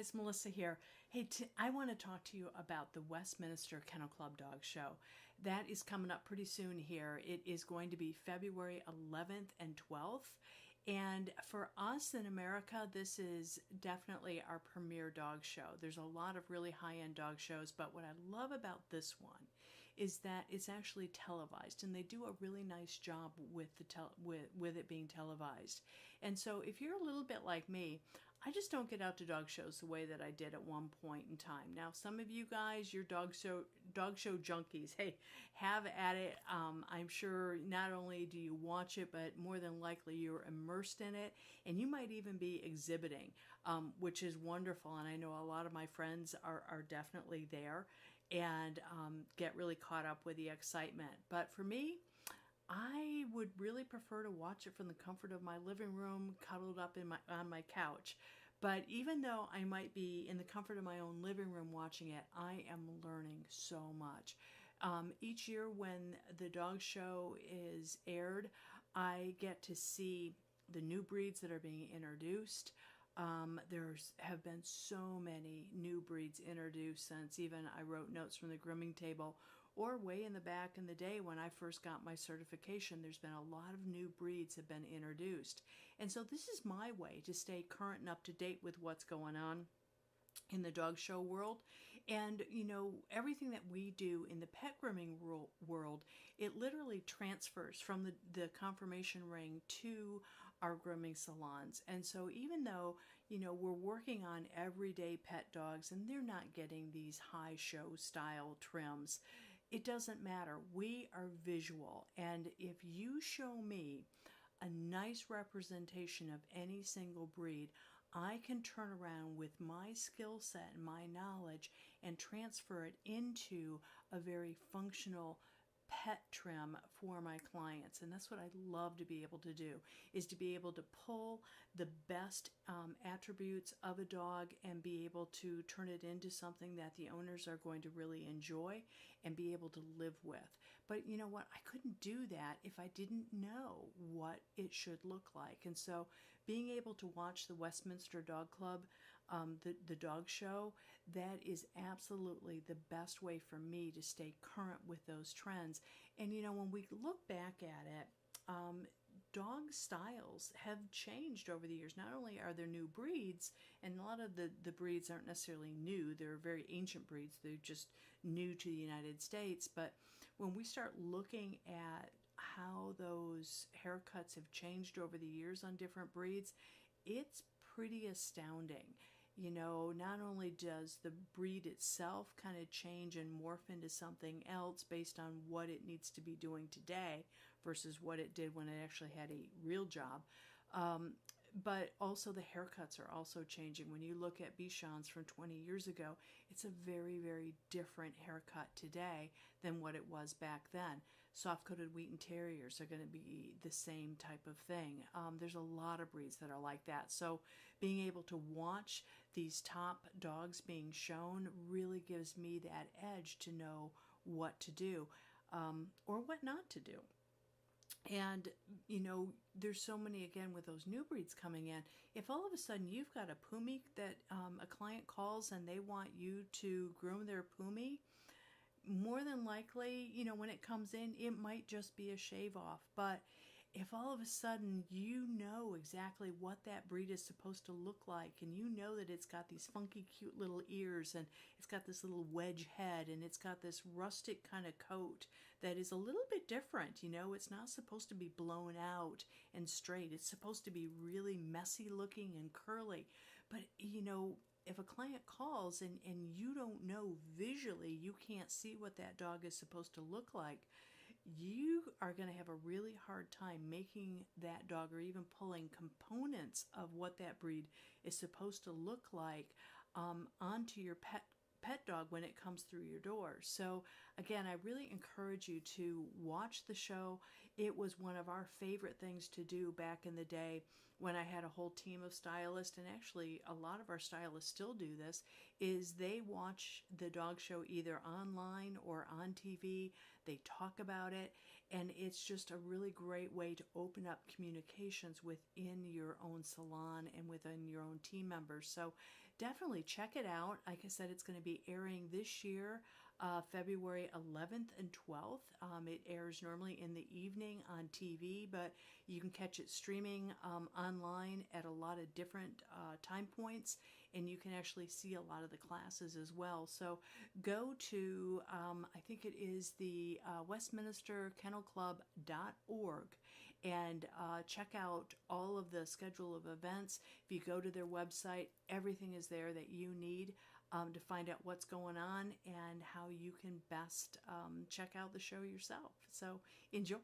guys, Melissa here. Hey, I want to talk to you about the Westminster Kennel Club Dog Show. That is coming up pretty soon here. It is going to be February 11th and 12th. And for us in America, this is definitely our premier dog show. There's a lot of really high-end dog shows, but what I love about this one is that it's actually televised, and they do a really nice job with with it being televised. And so if you're a little bit like me, I just don't get out to dog shows the way that I did at one point in time. Now, some of you guys, you're dog show junkies. Hey, have at it. I'm sure not only do you watch it, but more than likely you're immersed in it, and you might even be exhibiting, which is wonderful. And I know a lot of my friends are definitely there and get really caught up with the excitement. But for me, I would really prefer to watch it from the comfort of my living room, cuddled up on my couch. But even though I might be in the comfort of my own living room watching it, I am learning so much. Each year when the dog show is aired, I get to see the new breeds that are being introduced. Have been so many new breeds introduced since even I wrote notes from the grooming table, or way in the back in the day when I first got my certification. There's been a lot of new breeds have been introduced. And so this is my way to stay current and up to date with what's going on in the dog show world. And you know, everything that we do in the pet grooming world, it literally transfers from the conformation ring to our grooming salons. And so even though, you know, we're working on everyday pet dogs and they're not getting these high show style trims, it doesn't matter. We are visual, and if you show me a nice representation of any single breed, I can turn around with my skill set and my knowledge and transfer it into a very functional pet trim for my clients. And that's what I love to be able to do, is to be able to pull the best attributes of a dog and be able to turn it into something that the owners are going to really enjoy and be able to live with. But you know what? I couldn't do that if I didn't know what it should look like. And so being able to watch the Westminster Dog Club, the dog show, that is absolutely the best way for me to stay current with those trends. And you know, when we look back at it, dog styles have changed over the years. Not only are there new breeds, and a lot of the breeds aren't necessarily new, they're very ancient breeds, they're just new to the United States, but when we start looking at how those haircuts have changed over the years on different breeds, it's pretty astounding. You know, not only does the breed itself kind of change and morph into something else based on what it needs to be doing today versus what it did when it actually had a real job, but also the haircuts are also changing. When you look at Bichons from 20 years ago, it's a very, very different haircut today than what it was back then. Soft-coated Wheaten Terriers are going to be the same type of thing. There's a lot of breeds that are like that. So being able to watch these top dogs being shown really gives me that edge to know what to do or what not to do. And, you know, there's so many, again, with those new breeds coming in. If all of a sudden you've got a Pumi that a client calls and they want you to groom their Pumi, more than likely, you know, when it comes in, it might just be a shave off. But if all of a sudden you know exactly what that breed is supposed to look like, and you know that it's got these funky cute little ears, and it's got this little wedge head, and it's got this rustic kind of coat that is a little bit different, you know, it's not supposed to be blown out and straight. It's supposed to be really messy looking and curly. But, you know, if a client calls and you don't know visually, you can't see what that dog is supposed to look like, you are going to have a really hard time making that dog, or even pulling components of what that breed is supposed to look like onto your pet dog when it comes through your door. So again, I really encourage you to watch the show. It was one of our favorite things to do back in the day when I had a whole team of stylists, and actually a lot of our stylists still do this, is they watch the dog show either online or on TV. They talk about it, And it's just a really great way to open up communications within your own salon and within your own team members. So definitely check it out. Like I said, it's going to be airing this year, February 11th and 12th. It airs normally in the evening on TV, but you can catch it streaming online at a lot of different time points, and you can actually see a lot of the classes as well. So go to, I think it is the westminsterkennelclub.org, and check out all of the schedule of events. If you go to their website, everything is there that you need to find out what's going on and how you can best check out the show yourself. So enjoy.